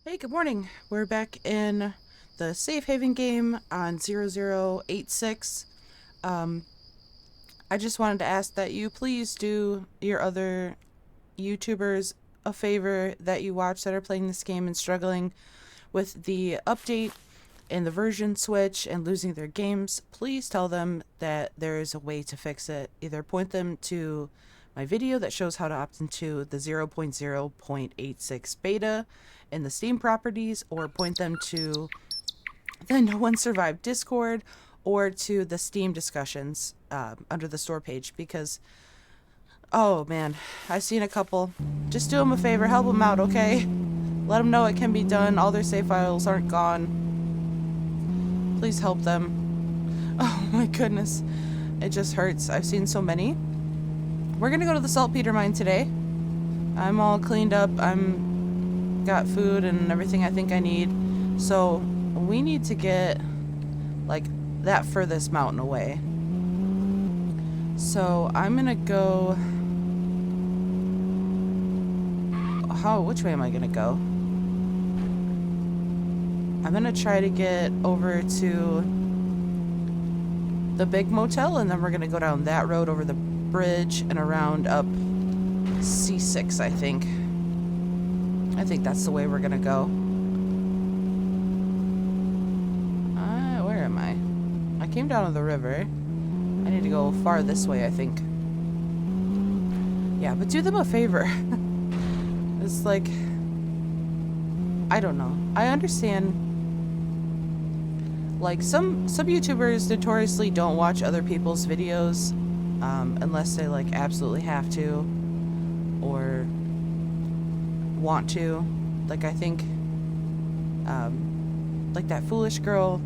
Hey, good morning. We're back in the Safe Haven game on 0086. Um, I just wanted to ask that you please do your other YouTubers a favor that you watch that are playing this game and struggling with the update and the version switch and losing their games. Please tell them that there is a way to fix it. Either point them to my video that shows how to opt into the 0.0.86 beta in the Steam properties, or point them to the No One Survived Discord or to the Steam discussions under the store page, because, oh man, I've seen a couple. Just do them a favor, help them out, okay? Let them know it can be done. All their save files aren't gone. Please help them. Oh my goodness. It just hurts. I've seen so many. We're gonna go to the Saltpeter mine today. I'm all cleaned up. I'm got food and everything I think I need. So we need to get like that furthest mountain away. So I'm gonna go. Which way am I gonna go? I'm gonna try to get over to the big motel, and then we're gonna go down that road over the bridge and around up C6, I think. I think that's the way we're gonna go. Where am I? I came down to the river. I need to go far this way, I think. Yeah, but do them a favor. It's like, I don't know. I understand, like, some YouTubers notoriously don't watch other people's videos unless they like absolutely have to or want to. Like, I think like that foolish girl,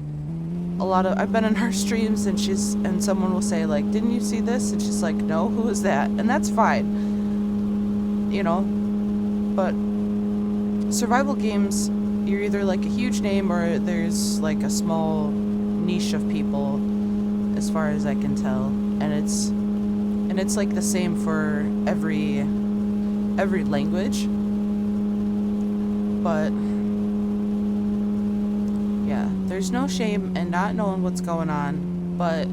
I've been in her streams and someone will say like, didn't you see this? And she's like, no, who is that? And that's fine, you know, but survival games, you're either like a huge name or there's like a small niche of people, as far as I can tell, and it's like the same for every language. But yeah, there's no shame in not knowing what's going on, but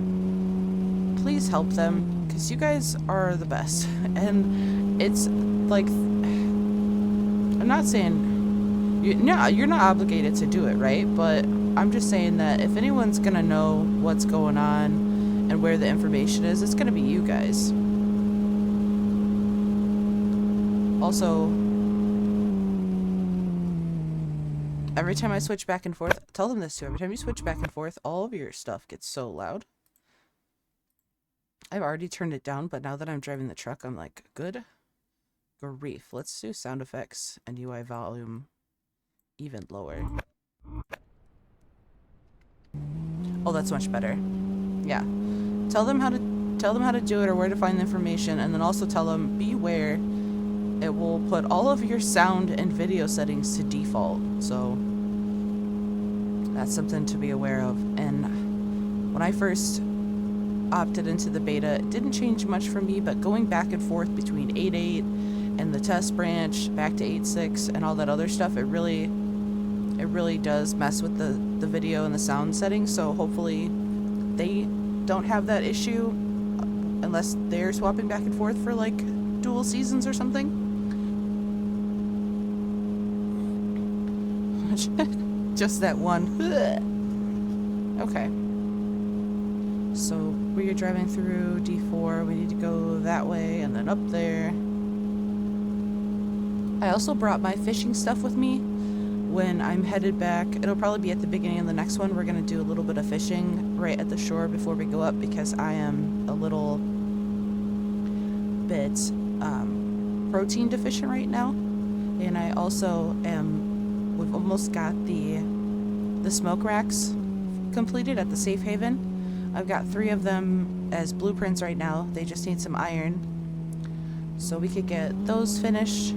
please help them, because you guys are the best. And it's like, I'm not saying you're not obligated to do it, right? But I'm just saying that if anyone's gonna know what's going on and where the information is, it's gonna be you guys. Also, every time I switch back and forth, tell them this too, every time you switch back and forth, all of your stuff gets so loud. I've already turned it down, but now that I'm driving the truck, I'm like, good grief. Let's do sound effects and UI volume even lower. Oh, that's much better. Yeah. Tell them how to do it or where to find the information, and then also tell them, beware, it will put all of your sound and video settings to default. So that's something to be aware of. And when I first opted into the beta, it didn't change much for me, but going back and forth between 8.8 and the test branch back to 8.6 and all that other stuff, it really does mess with the video and the sound settings. So hopefully they don't have that issue unless they're swapping back and forth for like dual seasons or something. Just that one. Okay. So we are driving through D4. We need to go that way and then up there. I also brought my fishing stuff with me when I'm headed back. It'll probably be at the beginning of the next one. We're going to do a little bit of fishing right at the shore before we go up, because I am a little bit protein deficient right now. And I also we've almost got the smoke racks completed at the Safe Haven. I've got 3 of them as blueprints right now. They just need some iron. So we could get those finished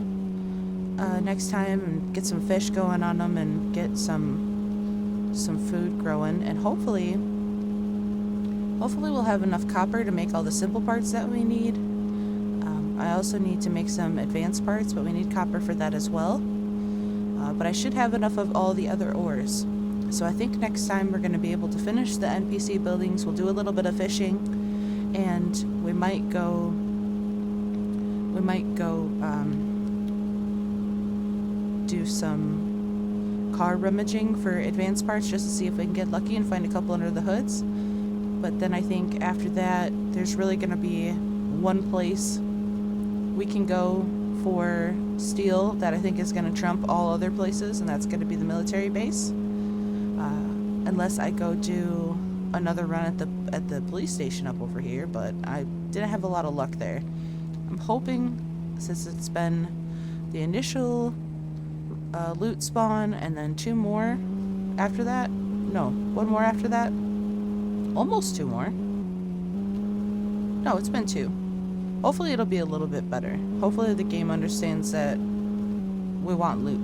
next time and get some fish going on them and get some food growing, and hopefully we'll have enough copper to make all the simple parts that we need. I also need to make some advanced parts, but we need copper for that as well. but I should have enough of all the other ores. So I think next time we're going to be able to finish the NPC buildings. We'll do a little bit of fishing, and we might go do some car rummaging for advanced parts just to see if we can get lucky and find a couple under the hoods. But then I think after that, there's really going to be one place we can go for steel that I think is going to trump all other places, and that's going to be the military base. Unless I go do another run at the police station up over here, but I didn't have a lot of luck there. I'm hoping, since it's been the initial loot spawn and then 2 more after that. No, 1 more after that. Almost 2 more. No, it's been 2. Hopefully it'll be a little bit better. Hopefully the game understands that we want loot.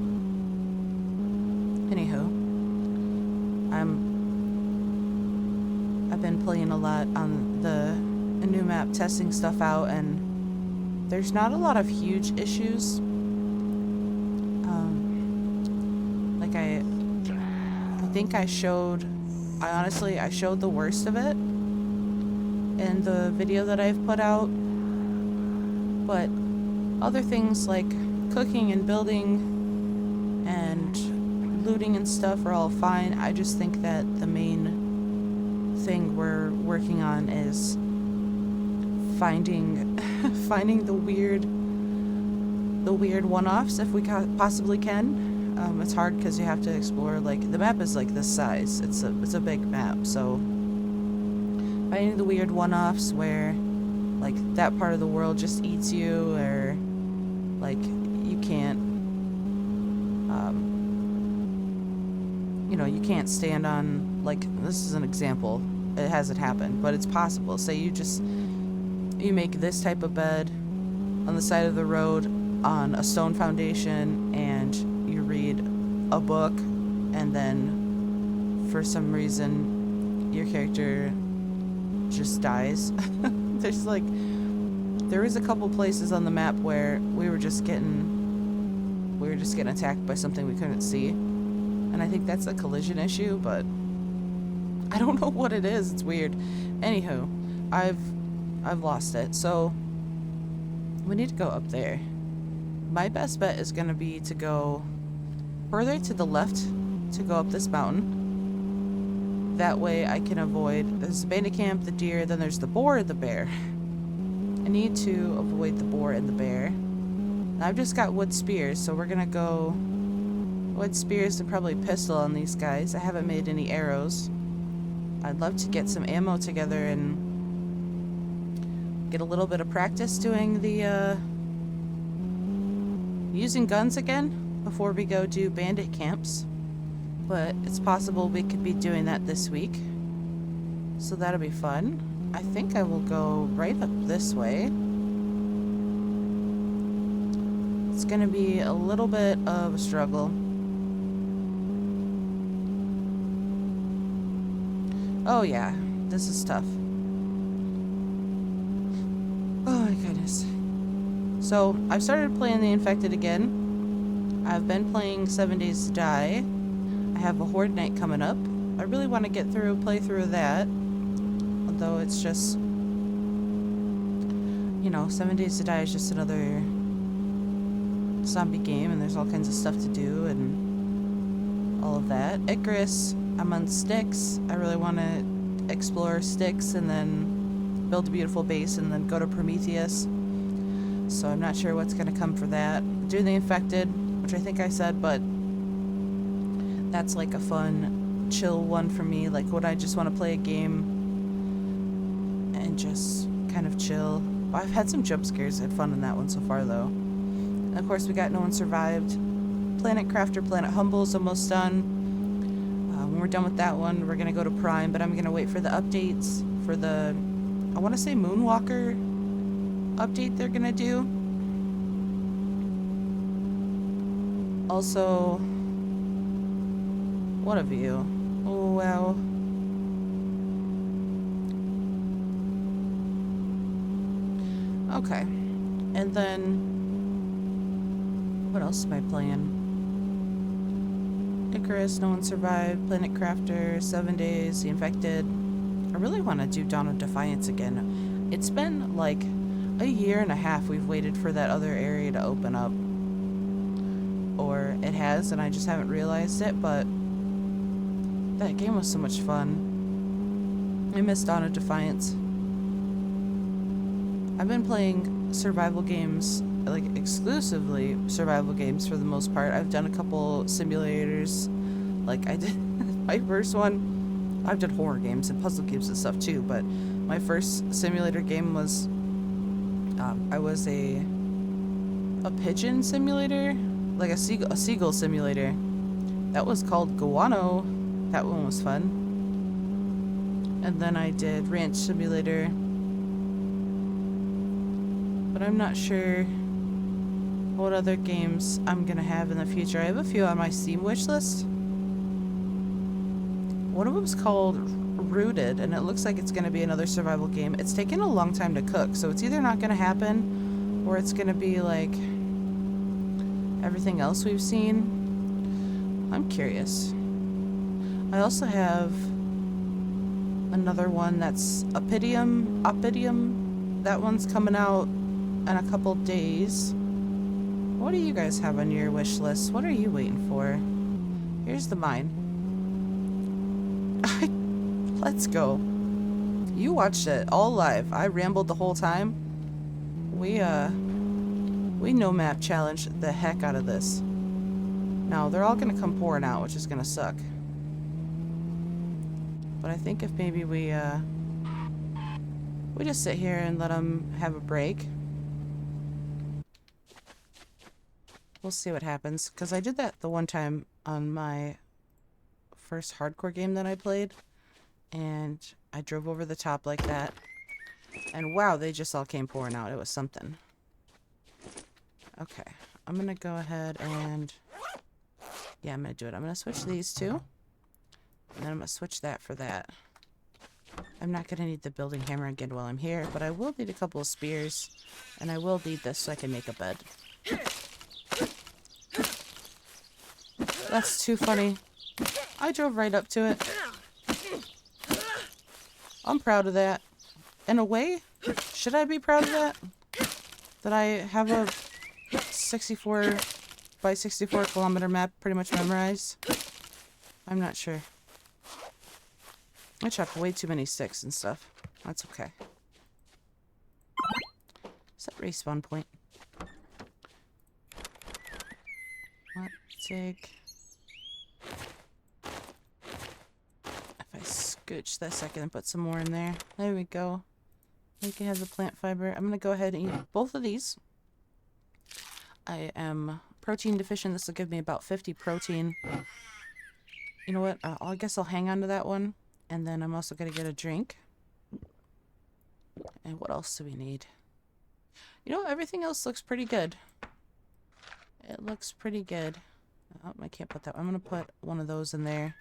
Anywho, I've been playing a lot on the new map, testing stuff out, and there's not a lot of huge issues. Like I think I showed the worst of it in the video that I've put out. But other things like cooking and building and looting and stuff are all fine. I just think that the main thing we're working on is finding the weird one-offs if we possibly can. It's hard because you have to explore, like, the map is like this size. It's a big map, so finding the weird one-offs where, like, that part of the world just eats you, or like you can't you can't stand on, like, this is an example, it hasn't happened, but it's possible. Say you make this type of bed on the side of the road on a stone foundation, and you read a book, and then for some reason your character just dies. There was a couple places on the map where we were just getting attacked by something we couldn't see, and I think that's a collision issue, but I don't know what it is. It's weird. Anywho, I've lost it, so we need to go up there. My best bet is going to be to go further to the left to go up this mountain. That way I can avoid, there's the bandit camp, the deer, then there's the boar and the bear. I need to avoid the boar and the bear. I've just got wood spears, so we're going to go wood spears and probably pistol on these guys. I haven't made any arrows. I'd love to get some ammo together and get a little bit of practice doing the using guns again before we go do bandit camps, but it's possible we could be doing that this week, so that'll be fun. I think I will go right up this way. It's gonna be a little bit of a struggle. Oh yeah, this is tough. Oh my goodness. So, I've started playing the Infected again. I've been playing 7 Days to Die. I have a Horde Night coming up. I really want to play through that. Although it's just, 7 Days to Die is just another zombie game, and there's all kinds of stuff to do and all of that. Icarus, I'm on Styx. I really want to explore Styx and then build a beautiful base and then go to Prometheus. So I'm not sure what's going to come for that. Doing the Infected, which I think I said, but that's like a fun, chill one for me. Like when I just want to play a game and just kind of chill. I've had some jump scares. I had fun in that one so far, though. And of course, we got No One Survived. Planet Crafter, Planet Humble's almost done. When we're done with that one, we're going to go to Prime, but I'm going to wait for the updates for the, I want to say Moonwalker update they're gonna do. Also, what a view. Oh wow. Okay. And then what else am I playing? Icarus, No One Survived, Planet Crafter, 7 Days, The Infected. I really want to do Dawn of Defiance again. It's been like a year and a half we've waited for that other area to open up. Or it has and I just haven't realized it, but that game was so much fun. I miss Dawn of Defiance. I've been playing survival games, like exclusively survival games for the most part. I've done a couple simulators, like I did my first one. I've done horror games and puzzle games and stuff too, but my first simulator game was I was a pigeon simulator, like a seagull simulator. That was called Guano. That one was fun. And then I did Ranch Simulator, but I'm not sure what other games I'm gonna have in the future. I have a few on my Steam wish list. One of them's called Rooted, and it looks like it's gonna be another survival game. It's taken a long time to cook, so it's either not gonna happen, or it's gonna be like everything else we've seen. I'm curious. I also have another one that's Opidium. That one's coming out in a couple days. What do you guys have on your wish list? What are you waiting for? Here's the mine. Let's go. You watched it all live. I rambled the whole time. We no map challenged the heck out of this. Now they're all gonna come pouring out, which is gonna suck. But I think if maybe we just sit here and let them have a break. We'll see what happens. Because I did that the one time on my first hardcore game that I played. And I drove over the top like that. And wow, they just all came pouring out. It was something. Okay. I'm going to go ahead and... yeah, I'm going to do it. I'm going to switch these two. And then I'm going to switch that for that. I'm not going to need the building hammer again while I'm here, but I will need a couple of spears. And I will need this so I can make a bed. That's too funny. I drove right up to it. I'm proud of that. In a way, should I be proud of that? That I have a 64 by 64 kilometer map pretty much memorized? I'm not sure. I chopped way too many sticks and stuff. That's okay. Set respawn point. Let's take... if I scooch this, I can put some more in there. There we go. We can have the plant fiber. I'm going to go ahead and eat both of these. I am protein deficient. This will give me about 50 protein. You know what? I guess I'll hang on to that one. And then I'm also going to get a drink. And what else do we need? You know, everything else looks pretty good. It looks pretty good. Oh, I can't put that. I'm going to put one of those in there.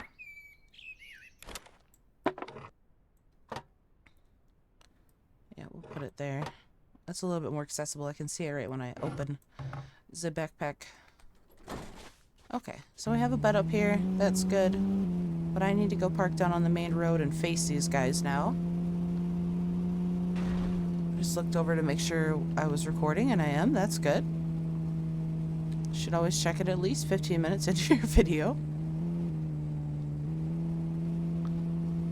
Yeah, we'll put it there. That's a little bit more accessible. I can see it right when I open the backpack. Okay, so we have a bed up here. That's good. But I need to go park down on the main road and face these guys now. Just looked over to make sure I was recording, and I am. That's good. Should always check it at least 15 minutes into your video.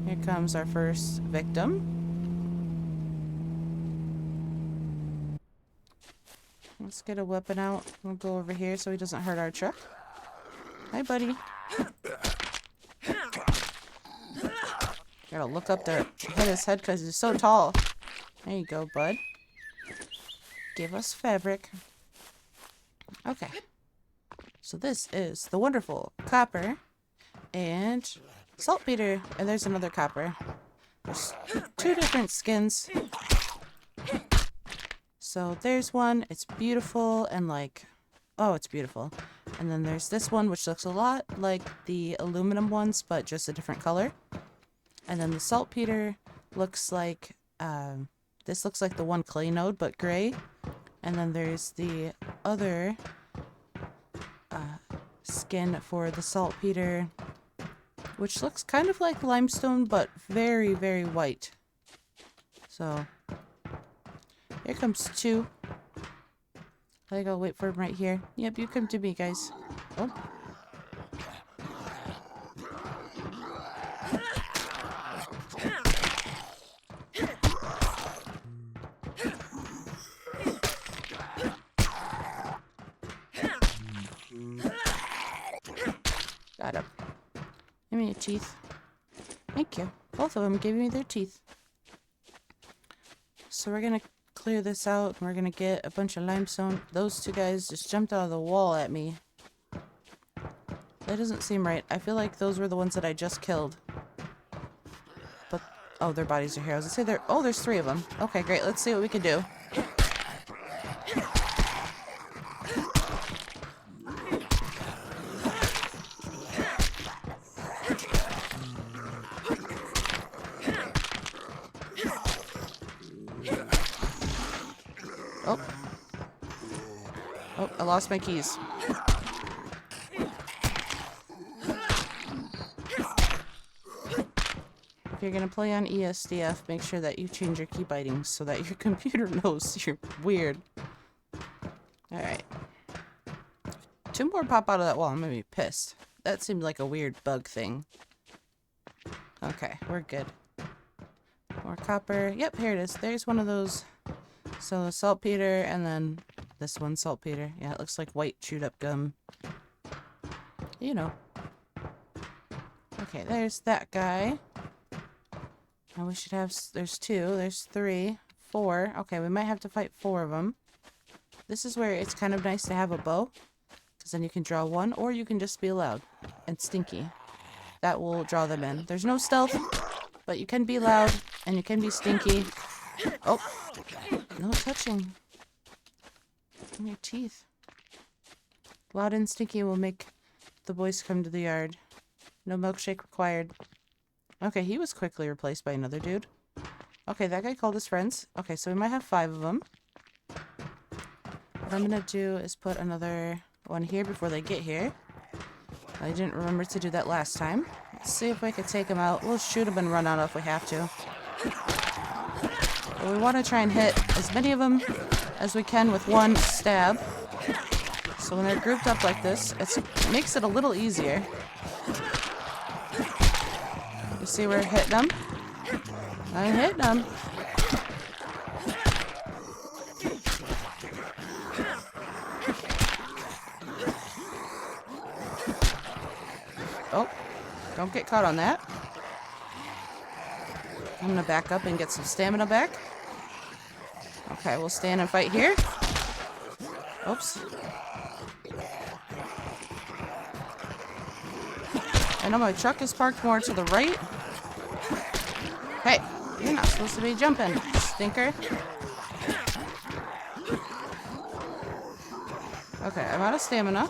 Here comes our first victim. Let's get a weapon out. We'll go over here so he doesn't hurt our truck. Hi, buddy. Gotta look up there, hit his head because he's so tall. There you go, bud. Give us fabric. Okay. So this is the wonderful copper and saltpeter. And there's another copper. There's two different skins. So there's one. It's beautiful and like... oh, it's beautiful. And then there's this one, which looks a lot like the aluminum ones, but just a different color. And then the saltpeter looks like... this looks like the one clay node, but gray. And then there's the other skin for the saltpeter, which looks kind of like limestone, but very, very white. So, here comes 2. I think I'll wait for him right here. Yep, you come to me, guys. Oh. Got him. Give me your teeth. Thank you. Both of them gave me their teeth. So we're gonna clear this out. And we're gonna get a bunch of limestone. Those 2 guys just jumped out of the wall at me. That doesn't seem right. I feel like those were the ones that I just killed. But, oh, their bodies are here. I was gonna say there. Oh, there's 3 of them. Okay, great. Let's see what we can do. Oh. Oh, I lost my keys. If you're gonna play on ESDF, make sure that you change your key bindings so that your computer knows you're weird. Alright. 2 more pop out of that wall, I'm gonna be pissed. That seemed like a weird bug thing. Okay, we're good. More copper. Yep, here it is. There's one of those. So the saltpeter, and then this one saltpeter. Yeah, it looks like white chewed up gum. You know. Okay, there's that guy. And we should have, there's 2, there's 3, 4. Okay, we might have to fight 4 of them. This is where it's kind of nice to have a bow, because then you can draw 1, or you can just be loud and stinky. That will draw them in. There's no stealth, but you can be loud, and you can be stinky. Oh, no touching. Give me your teeth. Loud and stinky will make the boys come to the yard. No milkshake required. Okay, he was quickly replaced by another dude. Okay, that guy called his friends. Okay, so we might have 5 of them. What I'm gonna do is put another one here before they get here. I didn't remember to do that last time. Let's see if we can take them out. We'll shoot them and run out if we have to. But we want to try and hit as many of them as we can with 1 stab. So when they're grouped up like this, it makes it a little easier. You see we're hitting them? I'm hitting them. Oh, don't get caught on that. I'm gonna back up and get some stamina back. Okay, we'll stand and fight here. Oops. I know my truck is parked more to the right. Hey, you're not supposed to be jumping, stinker. Okay, I'm out of stamina.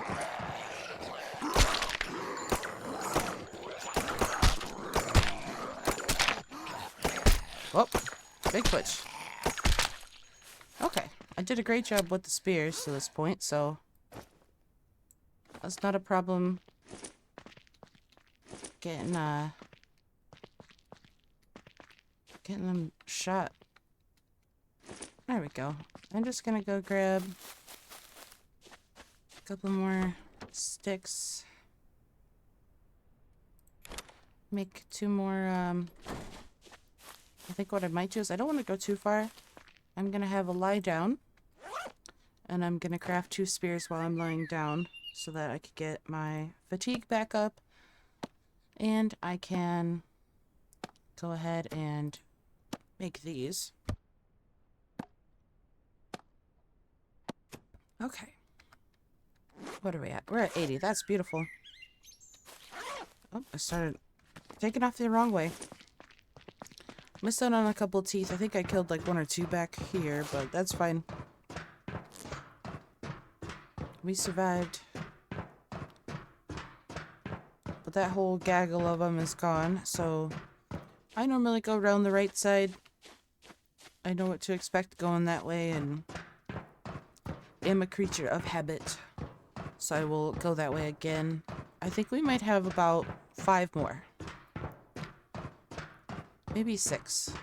Whoop, big twitch. Okay, I did a great job with the spears to this point, so that's not a problem getting them shot. There we go. I'm just gonna go grab a couple more sticks. Make 2 more, I think what I might do is I don't want to go too far. I'm gonna have a lie down, and I'm gonna craft 2 spears while I'm lying down so that I could get my fatigue back up, and I can go ahead and make these. Okay. What are we at? We're at 80. That's beautiful. Oh, I started taking off the wrong way. Missed out on a couple teeth. I think I killed like 1 or 2 back here, but that's fine. We survived. But that whole gaggle of them is gone, so I normally go around the right side. I know what to expect going that way, and am a creature of habit. So I will go that way again. I think we might have about 5 more. Maybe 6.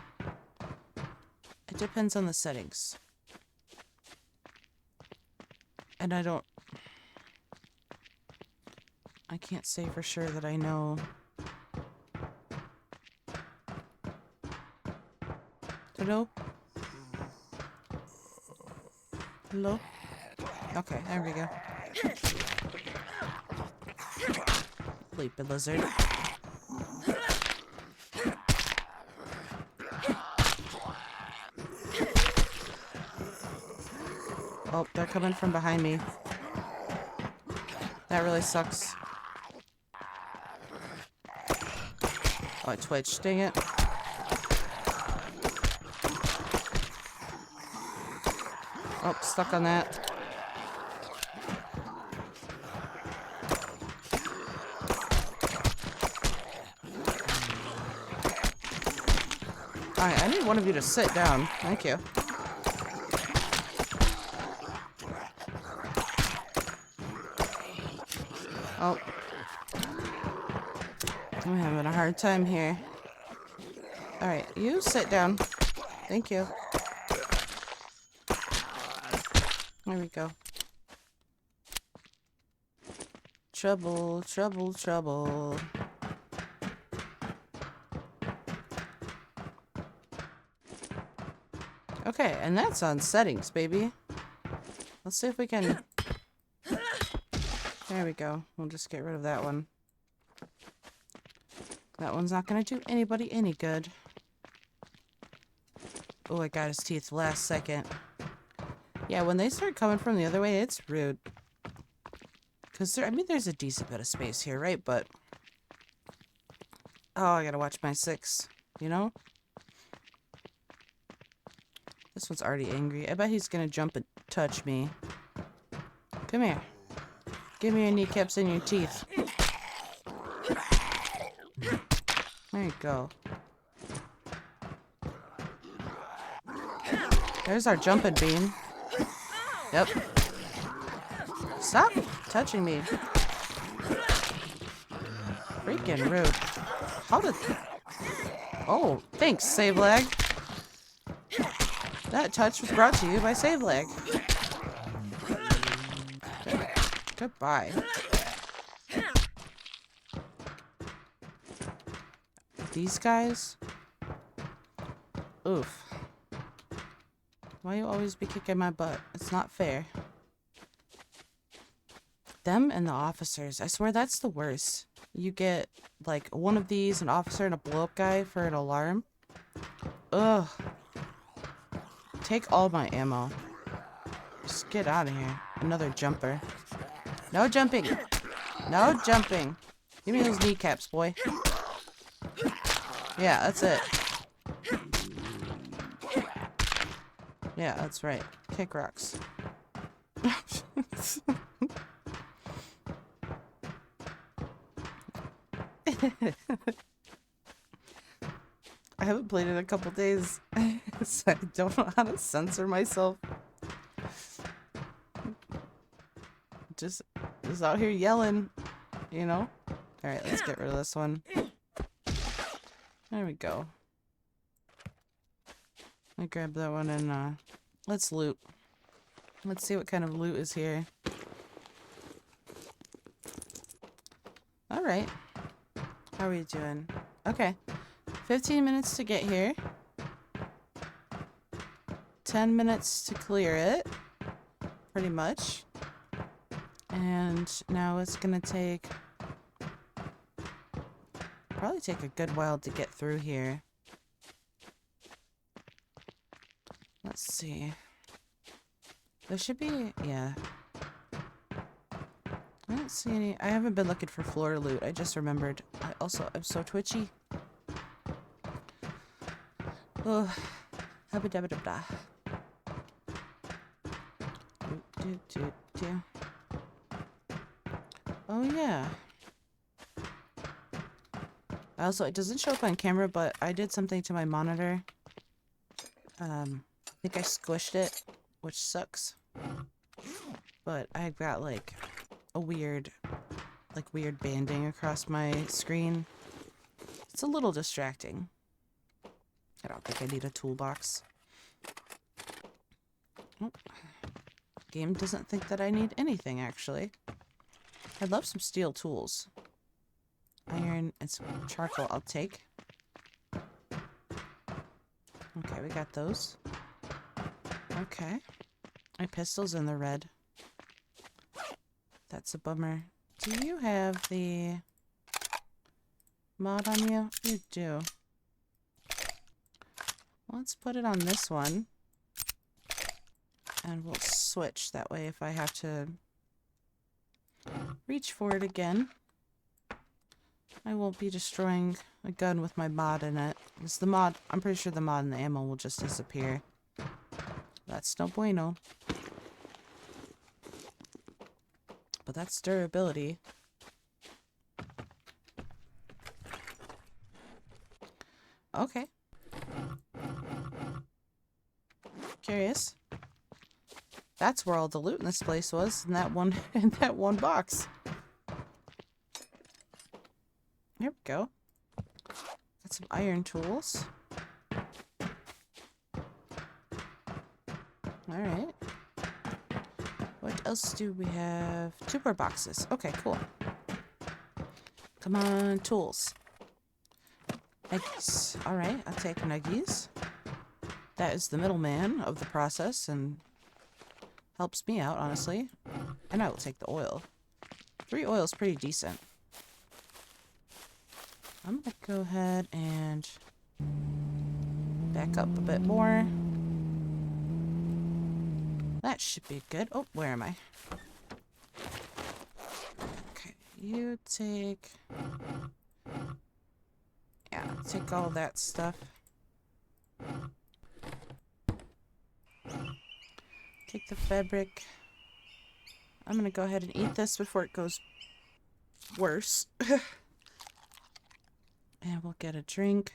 It depends on the settings. And I can't say for sure that I know. Hello? Hello? Okay, there we go. Sleepy lizard. Oh, they're coming from behind me. That really sucks. Oh, it twitched. Dang it. Oh, stuck on that. Alright, I need one of you to sit down. Thank you. Oh. I'm having a hard time here. Alright, you sit down. Thank you. There we go. Trouble, trouble, trouble. Okay, and that's on settings, baby. Let's see if we can... There we go. We'll just get rid of that one. That one's not gonna do anybody any good. Oh, I got his teeth last second. Yeah, when they start coming from the other way, it's rude. Because, I mean, there's a decent bit of space here, right? But... Oh, I gotta watch my 6. You know? This one's already angry. I bet he's gonna jump and touch me. Come here. Give me your kneecaps and your teeth. There you go. There's our jumping bean. Yep. Stop touching me. Freaking rude. How did... Oh, thanks, Save Lag. That touch was brought to you by Save Lag. Goodbye. These guys? Oof. Why you always be kicking my butt? It's not fair. Them and the officers. I swear that's the worst. You get, like, one of these, an officer and a blow-up guy for an alarm. Ugh. Take all my ammo. Just get out of here. Another jumper. No jumping. No jumping. Give me those kneecaps, boy. Yeah, that's it. Yeah, that's right. Kick rocks. I haven't played in a couple days, so I don't know how to censor myself. Just out here yelling, you know? Alright, let's get rid of this one. There we go. I grab that one and let's loot. Let's see what kind of loot is here. Alright. How are we doing? Okay. 15 minutes to get here. 10 minutes to clear it. Pretty much. And now it's gonna probably take a good while to get through here. Let's see. There should be, yeah. I don't see any. I haven't been looking for floor loot. I just remembered. I'm so twitchy. Oh, habba dabba dabba. Oh yeah. Also, it doesn't show up on camera, but I did something to my monitor. I think I squished it, which sucks. But I've got like a weird, like weird banding across my screen. It's a little distracting. I don't think I need a toolbox. Oh. Game doesn't think that I need anything, actually. I'd love some steel tools. Iron and some charcoal I'll take. Okay, we got those. Okay. My pistol's in the red. That's a bummer. Do you have the mod on you? You do. Let's put it on this one. And we'll switch. That way if I have to reach for it again, I won't be destroying a gun with my mod in it. Because the mod, I'm pretty sure the mod and the ammo will just disappear. That's no bueno. But that's durability. Okay. Curious. That's where all the loot in this place was, in that one box. Here we go. Got some iron tools. Alright. What else do we have? 2 more boxes. Okay, cool. Come on, tools. Eggies. Alright, I'll take nuggies. That is the middleman of the process and helps me out, honestly. And I will take the oil. 3 oil is pretty decent. I'm gonna go ahead and back up a bit more. That should be good. Oh, where am I? Okay, you take... Yeah, take all that stuff. Take the fabric. I'm gonna go ahead and eat this before it goes worse. And we'll get a drink.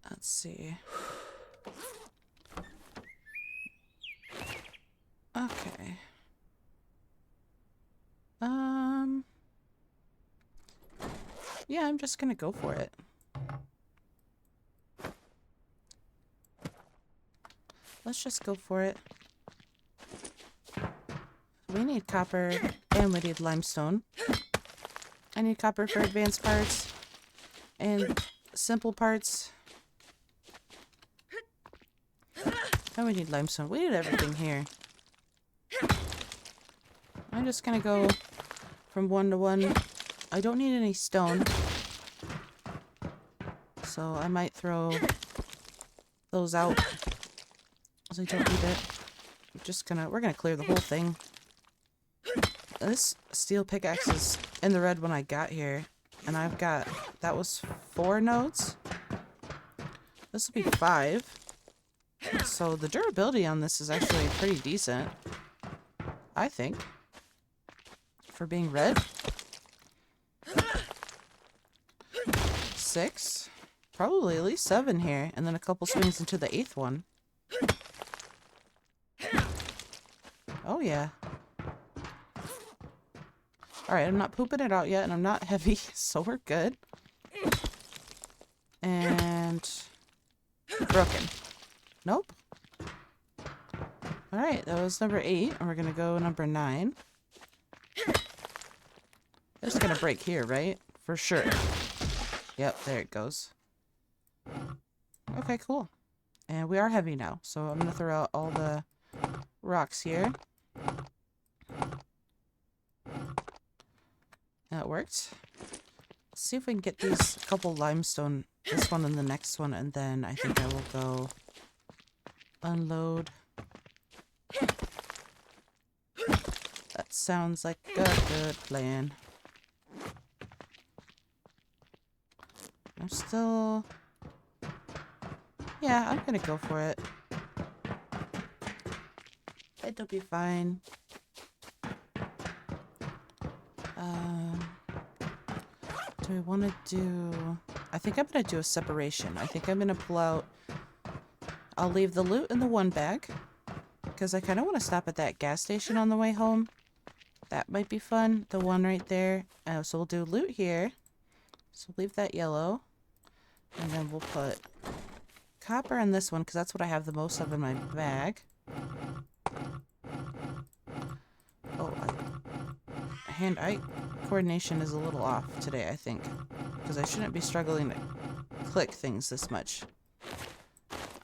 Let's see. Okay. Yeah, I'm just gonna go for it. Let's just go for it. We need copper and we need limestone. I need copper for advanced parts and simple parts. And we need limestone. We need everything here. I'm just gonna go from 1 to 1. I don't need any stone. So I might throw those out. Because I don't need it. We're gonna clear the whole thing. This steel pickaxe is in the red when I got here. And I've got, that was 4 nodes. This will be 5. So the durability on this is actually pretty decent. I think. For being red. 6. Probably at least 7 here. And then a couple swings into the 8th one. Oh yeah. Alright, I'm not pooping it out yet, and I'm not heavy, so we're good. And... broken. Nope. Alright, that was number 8, and we're gonna go number 9. It's gonna break here, right? For sure. Yep, there it goes. Okay, cool. And we are heavy now, so I'm gonna throw out all the rocks here. That worked. Let's see if we can get these couple limestone, this one and the next one, and then I think I will go unload. That sounds like a good plan. I'm still... Yeah, I'm gonna go for it. It'll be fine. Do I want to do... I think I'm going to do a separation. I think I'm going to pull out... I'll leave the loot in the one bag. because I kind of want to stop at that gas station on the way home. That might be fun. The one right there. So we'll do loot here. So leave that yellow. And then we'll put copper on this one because that's what I have the most of in my bag. Oh, hand-eye coordination is a little off today, I think. Because I shouldn't be struggling to click things this much.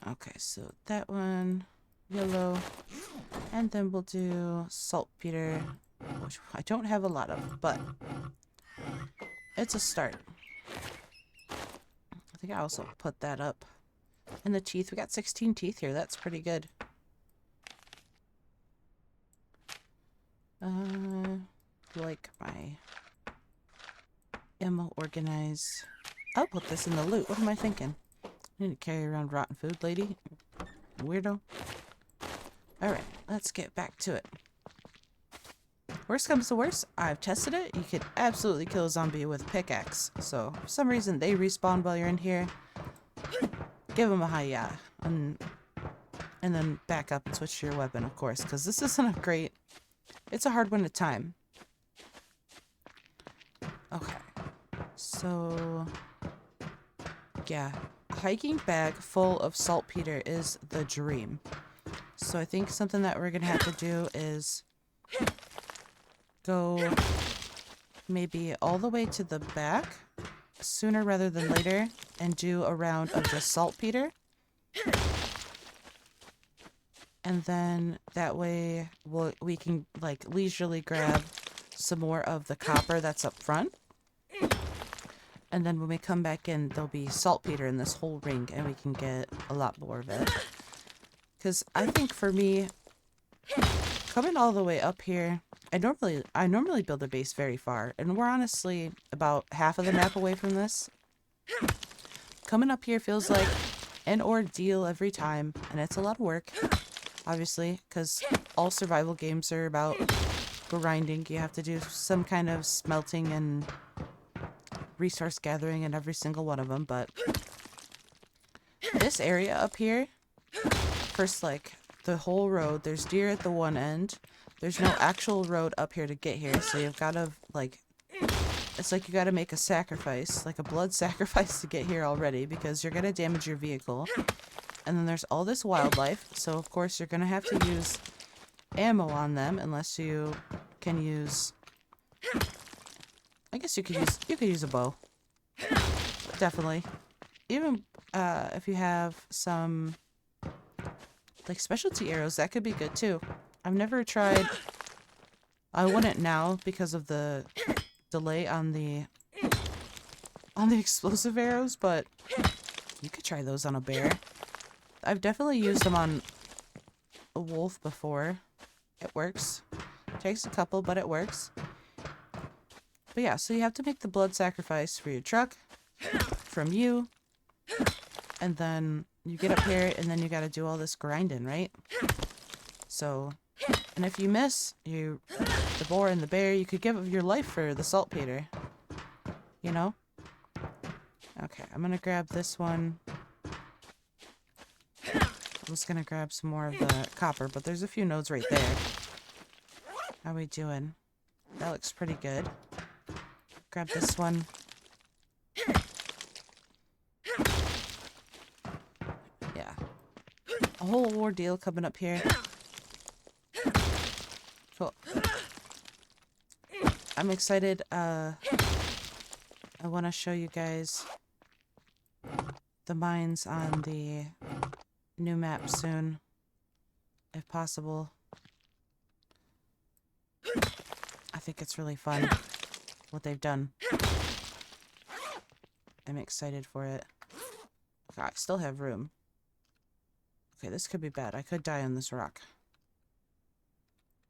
Okay, so that one, yellow. And then we'll do saltpeter, which I don't have a lot of, but it's a start. I think I also put that up. And the teeth, we got 16 teeth here. That's pretty good. Like my ammo organized. I'll put this in the loot. What am I thinking? I need to carry around rotten food, lady. Weirdo. Alright, let's get back to it. Worst comes to worst, I've tested it. You could absolutely kill a zombie with pickaxe. So, for some reason, they respawn while you're in here. Give them a hi-ya. And then back up and switch to your weapon, of course. Because this isn't a great... It's a hard one to time. Okay. So... yeah. A hiking bag full of saltpeter is the dream. So I think something that we're going to have to do is... go maybe all the way to the back sooner rather than later and do a round of just saltpeter. And then that way we can like leisurely grab some more of the copper that's up front. And then when we come back in, there'll be saltpeter in this whole ring and we can get a lot more of it. Because I think for me, coming all the way up here, I normally build a base very far, and we're honestly about half of the map away from this. Coming up here feels like an ordeal every time, and it's a lot of work, obviously, because all survival games are about grinding. You have to do some kind of smelting and resource gathering in every single one of them, but this area up here, first, like, the whole road, there's deer at the one end. There's no actual road up here to get here, so you've got to, like, it's like you got to make a sacrifice, like a blood sacrifice to get here already, because you're going to damage your vehicle. And then there's all this wildlife, so of course you're going to have to use ammo on them, unless you can use, I guess you could use a bow. Definitely. Even if you have some, like, specialty arrows, that could be good too. I've never tried... I wouldn't now because of the delay on the explosive arrows, but you could try those on a bear. I've definitely used them on a wolf before. It works. Takes a couple, but it works. But yeah, so you have to make the blood sacrifice for your truck, from you, and then you get up here, and then you gotta do all this grinding, right? So... and if you miss, the boar and the bear, you could give your life for the saltpeter. You know? Okay, I'm gonna grab this one. I'm just gonna grab some more of the copper, but there's a few nodes right there. How we doing? That looks pretty good. Grab this one. Yeah. A whole ordeal coming up here. Cool. I'm excited. I want to show you guys the mines on the new map soon, if possible. I think it's really fun what they've done. I'm excited for it. Okay, I still have room. Okay, this could be bad. I could die on this rock.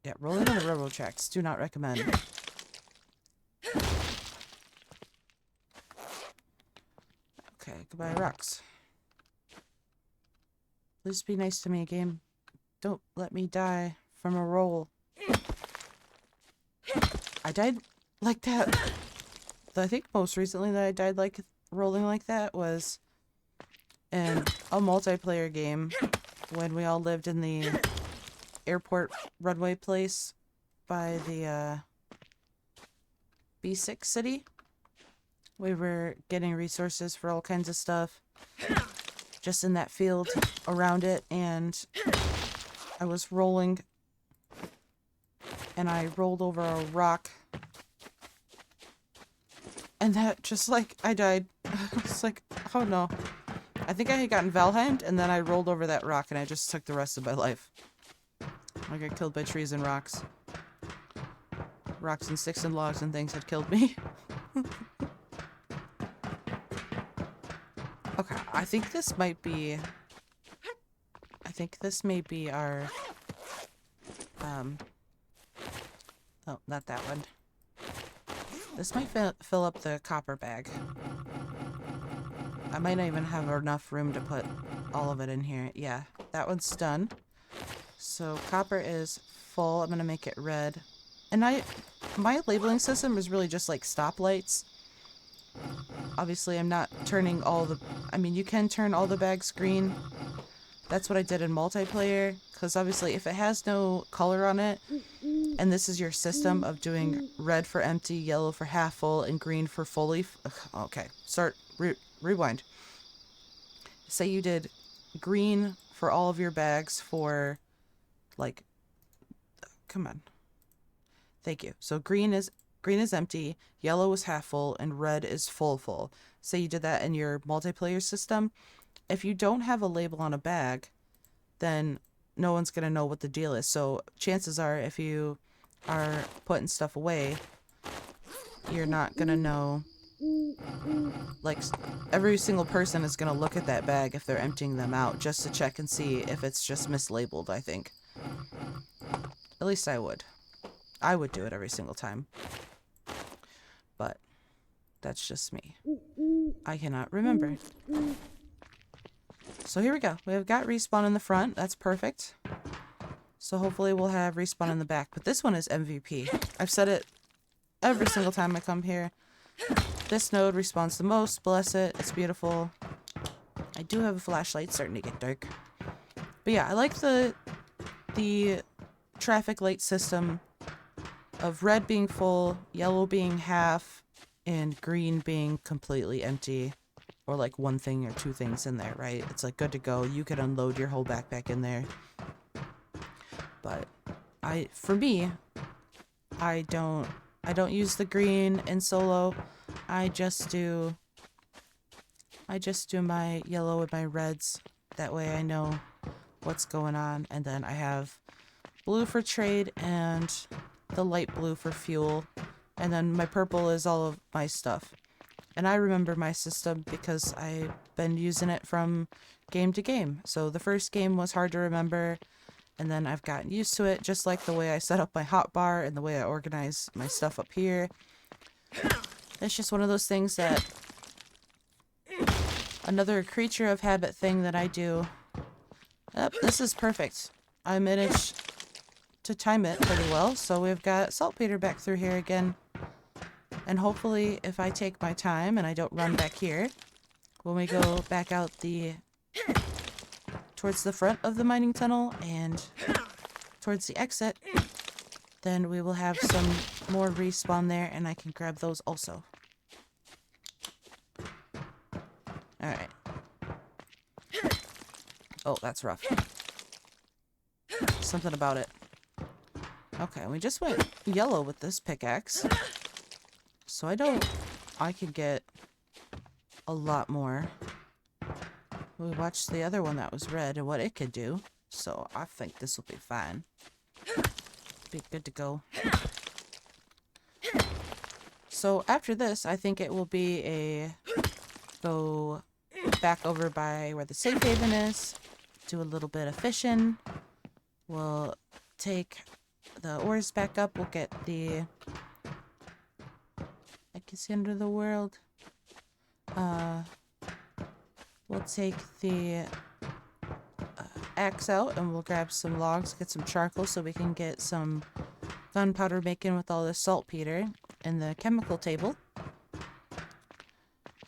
Yeah, rolling on the railroad tracks. Do not recommend. Okay, goodbye rocks. Please be nice to me, game. Don't let me die from a roll. I died like that. I think most recently that I died like rolling like that was in a multiplayer game when we all lived in the airport runway place by the B6 city. We were getting resources for all kinds of stuff just in that field around it, and I was rolling and I rolled over a rock, and that just like I died. It's like, oh no. I think I had gotten Valheimed, and then I rolled over that rock and I just took the rest of my life. I got killed by trees and rocks. Rocks and sticks and logs and things had killed me. Okay, I think this might be... I think this may be our... Oh, not that one. This might fill up the copper bag. I might not even have enough room to put all of it in here. Yeah, that one's done. So copper is full. I'm gonna make it red. And my labeling system is really just like stoplights. Obviously, I'm not turning all the... I mean, you can turn all the bags green. That's what I did in multiplayer. Because obviously, if it has no color on it, and this is your system of doing red for empty, yellow for half full, and green for fully... Okay, rewind. Say you did green for all of your bags for, like... Come on. Thank you. So green is empty, yellow is half full, and red is full. Say you did that in your multiplayer system. If you don't have a label on a bag, then no one's going to know what the deal is. So chances are, if you are putting stuff away, you're not going to know. Like, every single person is going to look at that bag if they're emptying them out just to check and see if it's just mislabeled, I think. At least I would. I would do it every single time. But that's just me. I cannot remember. So here we go. We've got respawn in the front. That's perfect. So hopefully we'll have respawn in the back. But this one is MVP. I've said it every single time I come here. This node respawns the most. Bless it. It's beautiful. I do have a flashlight. It's starting to get dark. But yeah, I like the traffic light system of red being full, yellow being half, and green being completely empty. Or like one thing or two things in there, right? It's like good to go. You could unload your whole backpack in there. But for me, I don't use the green in solo. I just do my yellow and my reds. That way I know what's going on. And then I have blue for trade and the light blue for fuel. And then my purple is all of my stuff. And I remember my system because I've been using it from game to game. So the first game was hard to remember, and then I've gotten used to it, just like the way I set up my hotbar and the way I organize my stuff up here. It's just one of those things that... Another creature of habit thing that I do. Yep, this is perfect. I managed to time it pretty well, so we've got Saltpeter back through here again. And hopefully, if I take my time and I don't run back here, when we go back out towards the front of the mining tunnel and towards the exit, then we will have some more respawn there and I can grab those also. Alright. Oh, that's rough. Something about it. Okay, we just went yellow with this pickaxe. So I could get a lot more. We watched the other one that was red and what it could do. So I think this will be fine. Be good to go. So after this, I think it will be go back over by where the safe haven is. Do a little bit of fishing. We'll take the ores back up. We'll get the... I guess the end of the world. We'll take the axe out and we'll grab some logs, get some charcoal so we can get some gunpowder making with all this saltpeter and the chemical table.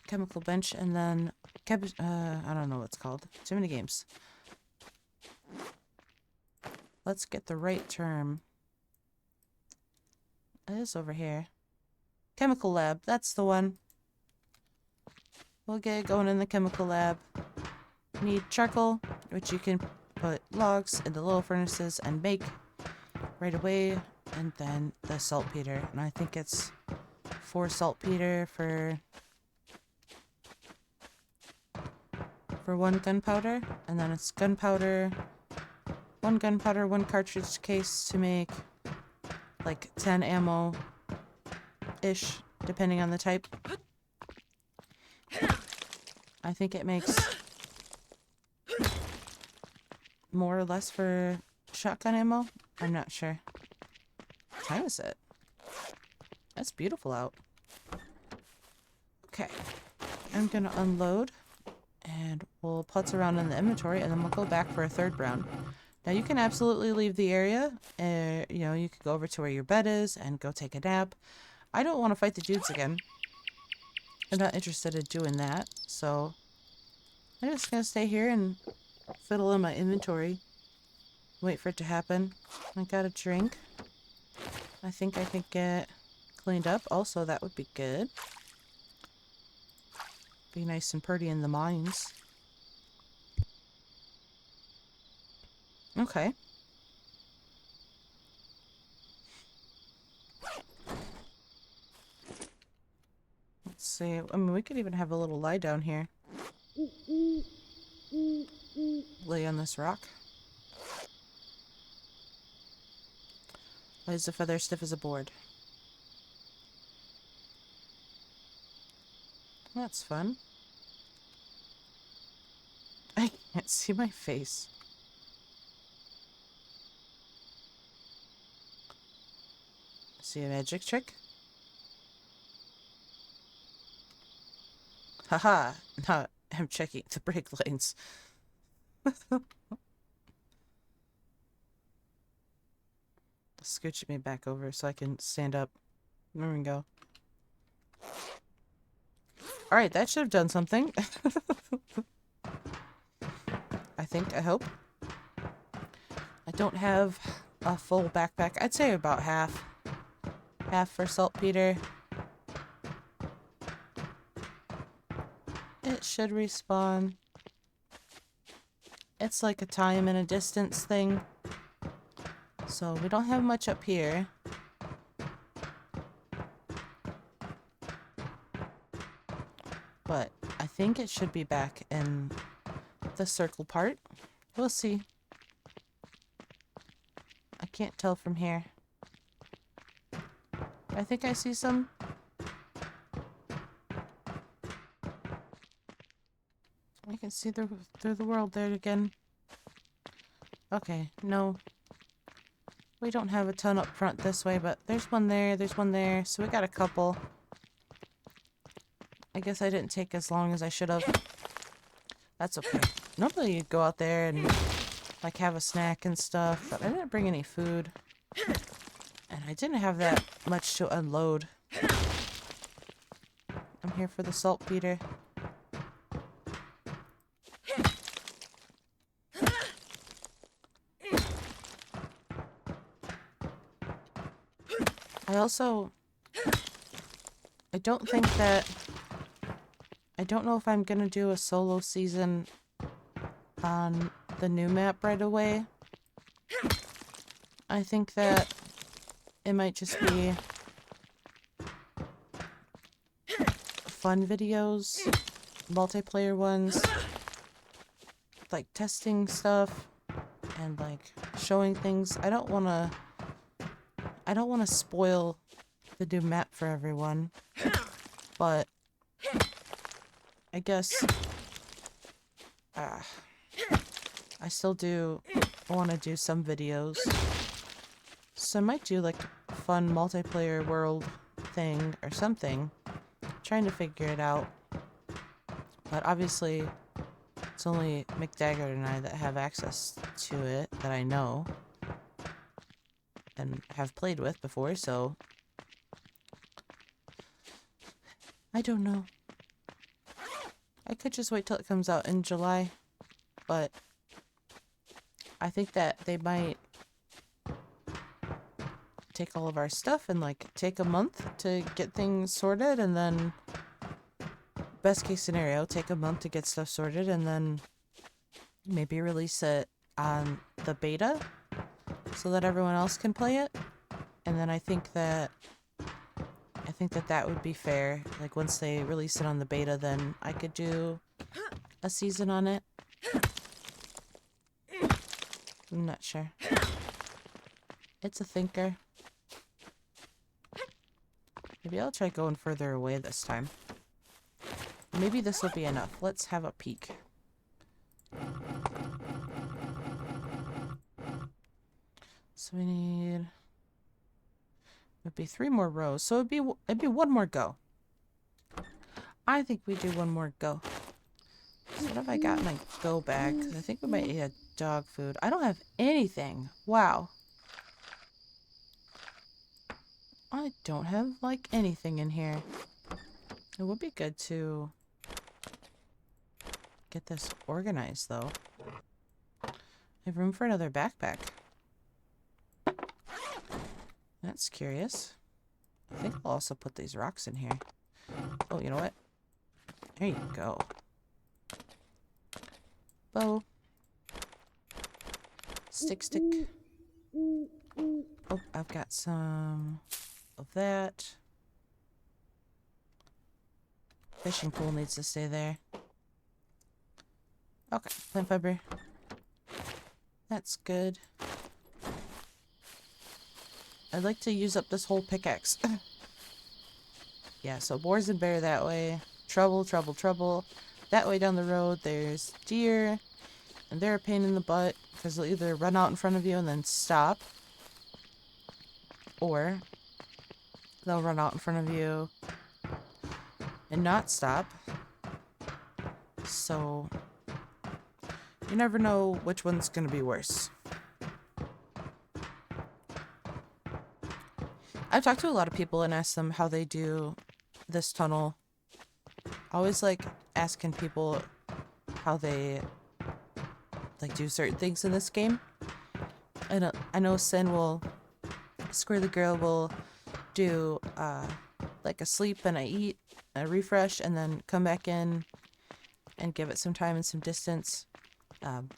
Chemical bench, and then I don't know what it's called. Too many games. let's get the right term. It is over here. Chemical lab, that's the one. We'll get it going in the chemical lab. Need charcoal, which you can put logs into little furnaces and make right away. And then the saltpeter. And I think it's 4 saltpeter for 1 gunpowder. And then it's gunpowder, 1 gunpowder, 1 cartridge case to make like 10 ammo-ish, depending on the type. I think it makes more or less for shotgun ammo. I'm not sure. What time is it? That's beautiful out. Okay. I'm gonna unload and we'll putz around in the inventory and then we'll go back for a 3rd round. Now you can absolutely leave the area. You know, you could go over to where your bed is and go take a nap. I don't want to fight the dudes again. I'm not interested in doing that, so I'm just gonna stay here and fiddle in my inventory. Wait for it to happen. I got a drink. I think I could get cleaned up. Also, that would be good. Be nice and pretty in the mines. Okay. Let's see. I mean, we could even have a little lie down here. Lay on this rock. Light as a feather, stiff as a board. That's fun. I can't see my face. See a magic trick? Haha! No, I'm checking the brake lanes. Scooch me back over so I can stand up. There we go. Alright, that should have done something. I think, I hope. I don't have a full backpack. I'd say about half. Half for saltpeter. It should respawn. It's like a time and a distance thing. So we don't have much up here. But I think it should be back in the circle part. We'll see. I can't tell from here. I think I see some. I can see through the world there again. Okay, no. We don't have a ton up front this way, but there's one there, so we got a couple. I guess I didn't take as long as I should have. That's okay. Normally you'd go out there and like have a snack and stuff, but I didn't bring any food. And I didn't have that much to unload. I'm here for the saltpeter. I don't think that... I don't know if I'm gonna do a solo season on the new map right away. I think that it might just be fun videos, multiplayer ones, like testing stuff and like showing things. I don't wanna spoil the new map for everyone, but I guess I still do want to do some videos. So I might do like a fun multiplayer world thing or something. Trying to figure it out. But obviously it's only McDaggart and I that have access to it that I know and have played with before, so I don't know. I could just wait till it comes out in July, but I think that they might take all of our stuff and like take a month to get things sorted, and then best case scenario, take a month to get stuff sorted, and then maybe release it on the beta so that everyone else can play it. And then I think that that would be fair. Like once they release it on the beta, then I could do a season on it. I'm not sure. It's a thinker. Maybe I'll try going further away this time. Maybe this will be enough. Let's have a peek. So we need... It'd be 3 more rows. So it'd be 1 more go. I think we do 1 more go. So what have I got in my go bag? I think we might eat dog food. I don't have anything. Wow. I don't have, like, anything in here. It would be good to get this organized, though. I have room for another backpack. That's curious. I think I'll also put these rocks in here. Oh, you know what? There you go. Bow. Stick. Oh, I've got some of that. Fishing pole needs to stay there. Okay, plant fiber. That's good. I'd like to use up this whole pickaxe. Yeah, so boars and bear that way. Trouble. That way down the road, there's deer. And they're a pain in the butt, because they'll either run out in front of you and then stop. Or they'll run out in front of you and not stop. So you never know which one's going to be worse. I've talked to a lot of people and asked them how they do this tunnel. I always like asking people how they like do certain things in this game. I know Sin will, Square the Girl will do like a sleep and a eat, a refresh, and then come back in and give it some time and some distance.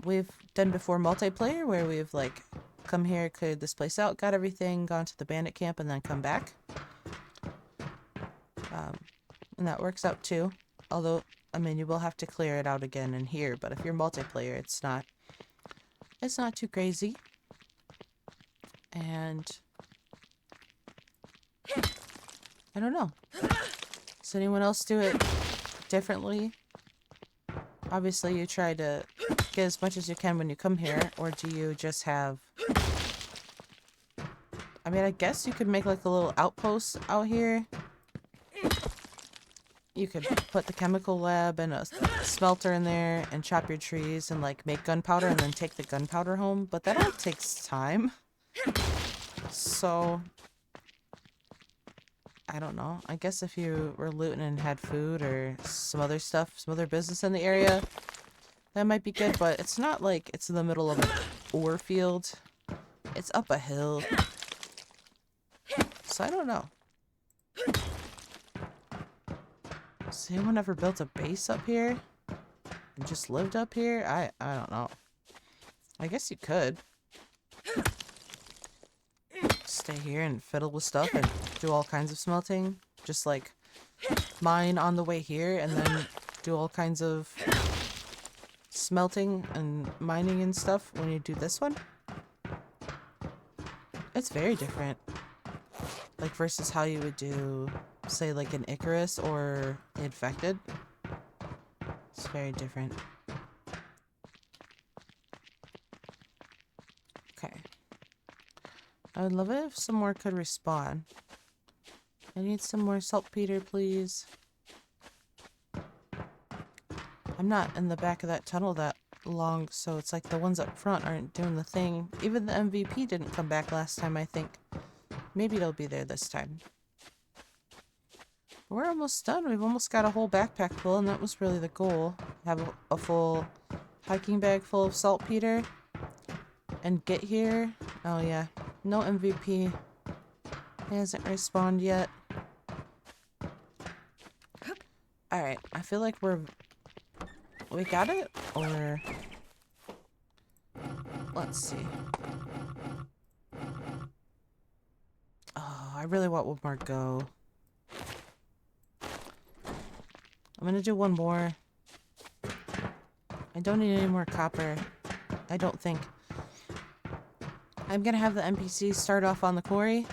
We've done before multiplayer where we've like come here, cleared this place out, got everything, gone to the bandit camp, and then come back. And that works out too. Although, I mean, you will have to clear it out again in here, but if you're multiplayer, it's not too crazy. And I don't know. Does anyone else do it differently? Obviously, you try to get as much as you can when you come here, or do you just have... I mean, I guess you could make like a little outpost out here. You could put the chemical lab and a smelter in there and chop your trees and like make gunpowder and then take the gunpowder home, but that all takes time. So, I don't know. I guess if you were looting and had food or some other stuff, some other business in the area, that might be good, but it's not like it's in the middle of an ore field. It's up a hill. So I don't know. Has anyone ever built a base up here? And just lived up here? I don't know. I guess you could. Stay here and fiddle with stuff and do all kinds of smelting. Just like mine on the way here and then do all kinds of smelting and mining and stuff when you do this one. It's very different. Like versus how you would do, say, like an Icarus or Infected. It's very different. Okay. I would love it if some more could respawn. I need some more saltpeter, please. I'm not in the back of that tunnel that long, so it's like the ones up front aren't doing the thing. Even the MVP didn't come back last time, I think. Maybe it'll be there this time. We're almost done. We've almost got a whole backpack full, and that was really the goal. Have a full hiking bag full of saltpeter. And get here. Oh yeah, no MVP. He hasn't respawned yet. Alright, I feel like we got it? Or... Let's see. Oh, I really want one more go. I'm gonna do one more. I don't need any more copper. I don't think. I'm gonna have the NPCs start off on the quarry.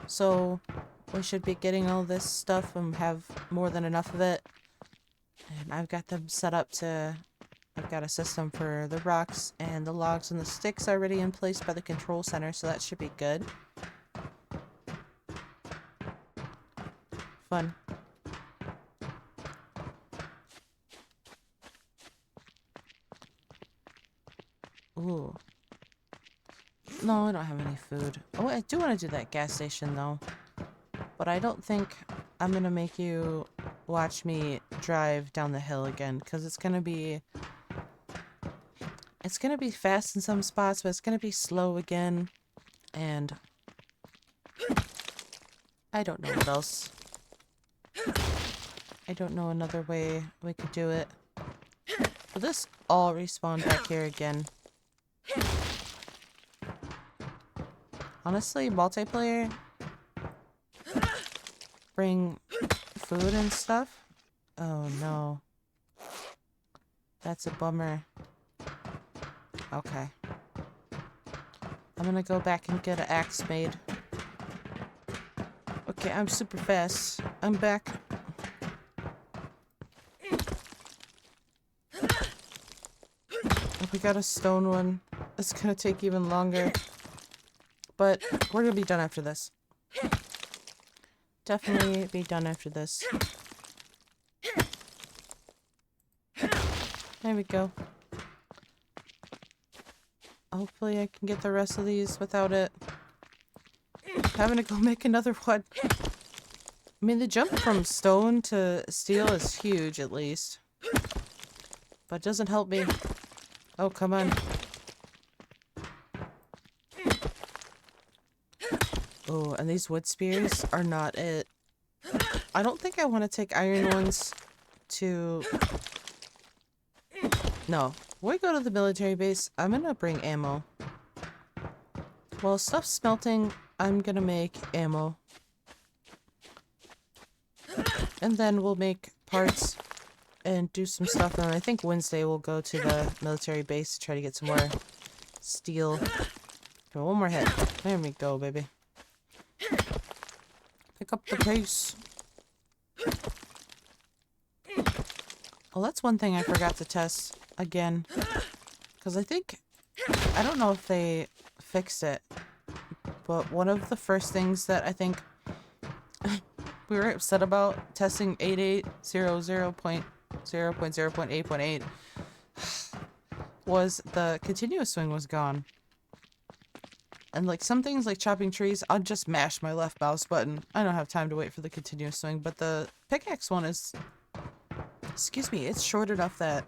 So we should be getting all this stuff and have more than enough of it. And I've got them set up to... I've got a system for the rocks and the logs and the sticks already in place by the control center, so that should be good. Fun. Ooh. No, I don't have any food. Oh, I do want to do that gas station, though. But I don't think I'm going to make you watch me drive down the hill again, because it's going to be... It's going to be fast in some spots, but it's going to be slow again. And... I don't know what else. I don't know another way we could do it. Will this all respawn back here again? Honestly, multiplayer... Bring food and stuff? Oh no. That's a bummer. Okay. I'm gonna go back and get an axe made. Okay, I'm super fast. I'm back. If we got a stone one, it's gonna take even longer. But we're gonna be done after this. Definitely be done after this. There we go. Hopefully I can get the rest of these without it having to go make another one. I mean, the jump from stone to steel is huge, at least. But it doesn't help me. Oh, come on. Oh, and these wood spears are not it. I don't think I want to take iron ones to... No. When we go to the military base, I'm gonna bring ammo. While stuff's smelting, I'm gonna make ammo. And then we'll make parts and do some stuff. And I think Wednesday we'll go to the military base to try to get some more steel. Okay, one more hit. There we go, baby. Pick up the pace. Oh, that's one thing I forgot to test again. Because I think... I don't know if they fixed it. But one of the first things that I think we were upset about testing 8800.0.0.8.8 was the continuous swing was gone. And like some things like chopping trees, I'll just mash my left mouse button. I don't have time to wait for the continuous swing, but the pickaxe one is... Excuse me, it's short enough that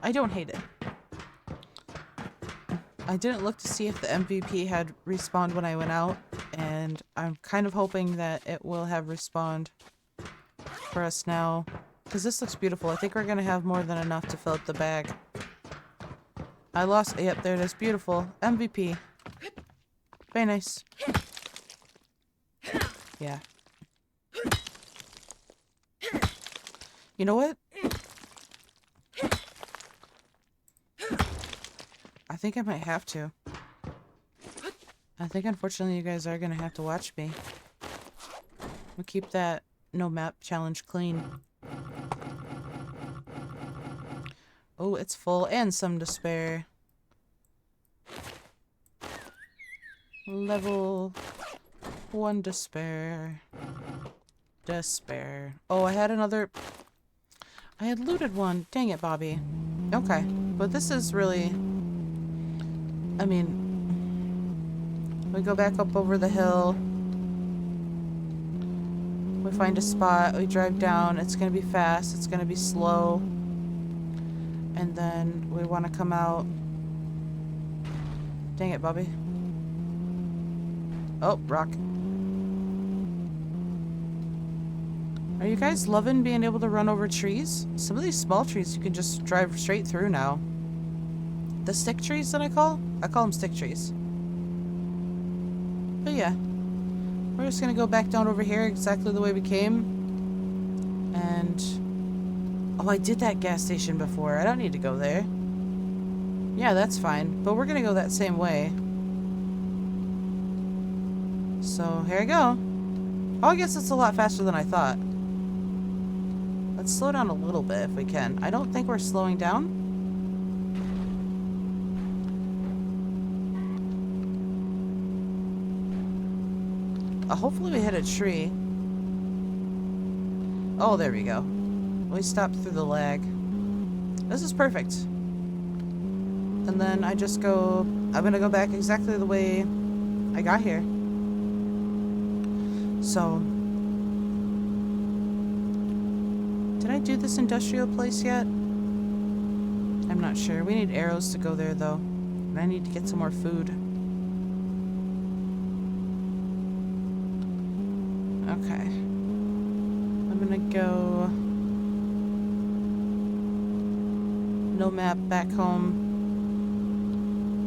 I don't hate it. I didn't look to see if the MVP had respawned when I went out, and I'm kind of hoping that it will have respawned for us now. Because this looks beautiful. I think we're going to have more than enough to fill up the bag. I lost... Yep, there it is. Beautiful. MVP. Very nice. Yeah. You know what? I think I might have to. I think unfortunately you guys are gonna have to watch me. We'll keep that no map challenge clean. Oh, it's full and some to spare. Level 1 despair. Despair. Oh, I had another... I had looted one. Dang it, Bobby. Okay. But this is really... I mean... We go back up over the hill. We find a spot. We drive down. It's going to be fast. It's going to be slow. And then we want to come out. Dang it, Bobby. Oh, rock. Are you guys loving being able to run over trees? Some of these small trees you can just drive straight through now. The stick trees that I call them stick trees. But yeah, we're just gonna go back down over here exactly the way we came. And oh, I did that gas station before. I don't need to go there. Yeah, that's fine. But we're gonna go that same way. So here I go. Oh, I guess it's a lot faster than I thought. Let's slow down a little bit if we can. I don't think we're slowing down. Hopefully we hit a tree. Oh, there we go. We stopped through the lag. This is perfect. And then I just go... I'm gonna go back exactly the way I got here. So... Did I do this industrial place yet? I'm not sure. We need arrows to go there, though. And I need to get some more food. Okay. I'm gonna go... No map back home.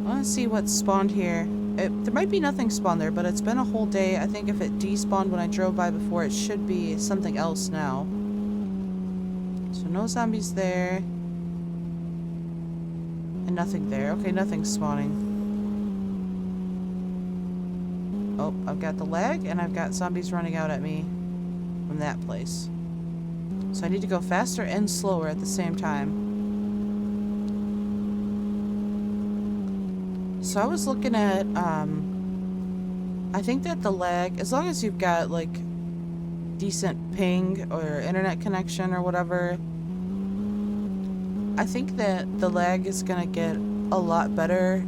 I want to see what spawned here. There might be nothing spawned there, but it's been a whole day. I think if it despawned when I drove by before, it should be something else now. So no zombies there. And nothing there. Okay, nothing's spawning. Oh, I've got the lag, and I've got zombies running out at me from that place. So I need to go faster and slower at the same time. So I was looking at, I think that the lag, as long as you've got, like, decent ping or internet connection or whatever, I think that the lag is gonna get a lot better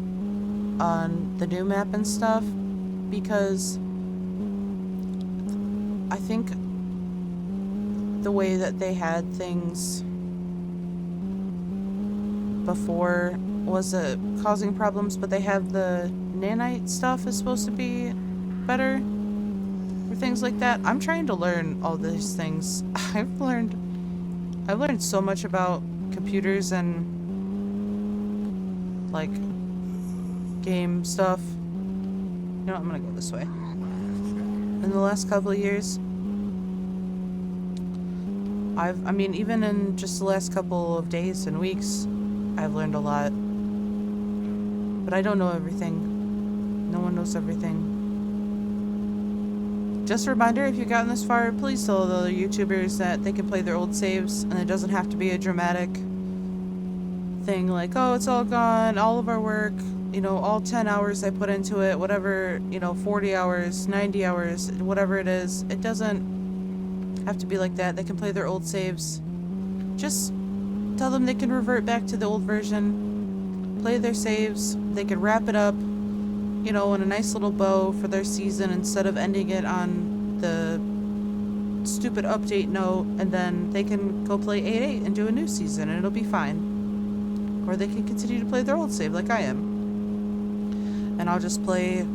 on the new map and stuff, because I think the way that they had things before was causing problems, but they have the nanite stuff is supposed to be better for things like that. I'm trying to learn all these things. I've learned so much about computers and like game stuff. You know what, I'm gonna go this way. In the last couple of years, I mean, even in just the last couple of days and weeks, I've learned a lot. But I don't know everything. No one knows everything. Just a reminder, if you've gotten this far, please tell the other YouTubers that they can play their old saves, and it doesn't have to be a dramatic thing like, oh, it's all gone, all of our work, you know, all 10 hours I put into it, whatever, you know, 40 hours, 90 hours, whatever it is. It doesn't have to be like that. They can play their old saves. Just tell them they can revert back to the old version, play their saves, they could wrap it up, you know, in a nice little bow for their season instead of ending it on the stupid update note, and then they can go play 8-8 and do a new season and it'll be fine. Or they can continue to play their old save like I am. And I'll just play...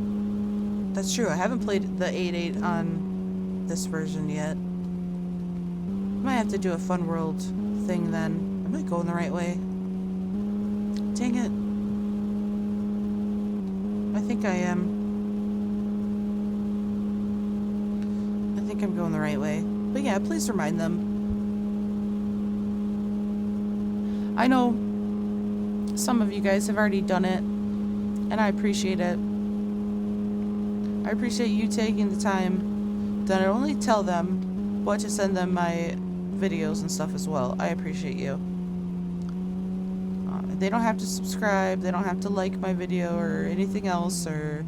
That's true, I haven't played the 8-8 on this version yet. Might have to do a fun world thing then. Am I going the right way? Dang it. I think I am. I think I'm going the right way. But yeah, please remind them. I know some of you guys have already done it, and I appreciate it. I appreciate you taking the time to not only tell them, but to send them my videos and stuff as well. I appreciate you. They don't have to subscribe, they don't have to like my video or anything else, or,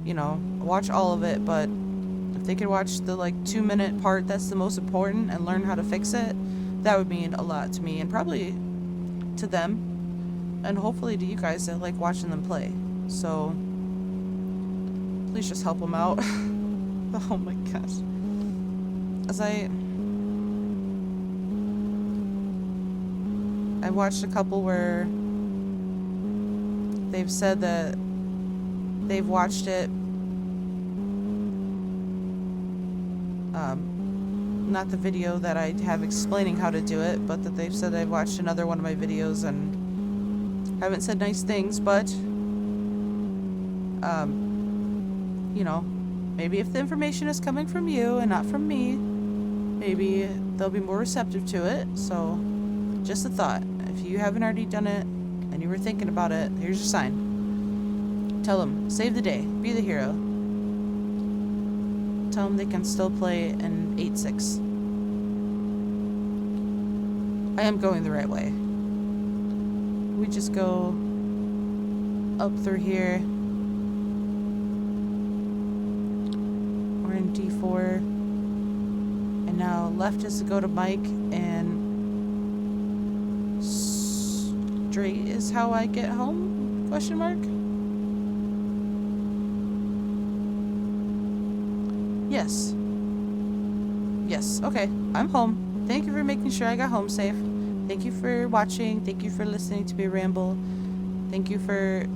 you know, watch all of it, but if they could watch the, like, 2-minute part that's the most important and learn how to fix it, that would mean a lot to me, and probably to them, and hopefully to you guys that like watching them play. So, please just help them out. Oh my gosh. As I watched a couple where they've said that they've watched it not the video that I have explaining how to do it, but that they've said they've watched another one of my videos and haven't said nice things, but, you know, maybe if the information is coming from you and not from me, maybe they'll be more receptive to it. So, just a thought. If you haven't already done it and you were thinking about it, here's your sign. Tell them, save the day, be the hero. Tell them they can still play in 8-6. I am going the right way. We just go up through here. We're in D4. And now left is to go to Mike, and straight is how I get home? Question mark? Yes. Yes, okay. I'm home. Thank you for making sure I got home safe. Thank you for watching. Thank you for listening to me ramble. Thank you for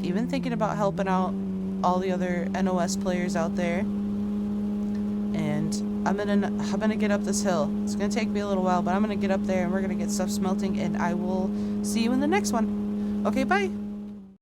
even thinking about helping out all the other NOS players out there. And I'm gonna get up this hill. It's gonna take me a little while, but I'm gonna get up there and we're gonna get stuff smelting, and I will see you in the next one. Okay, bye.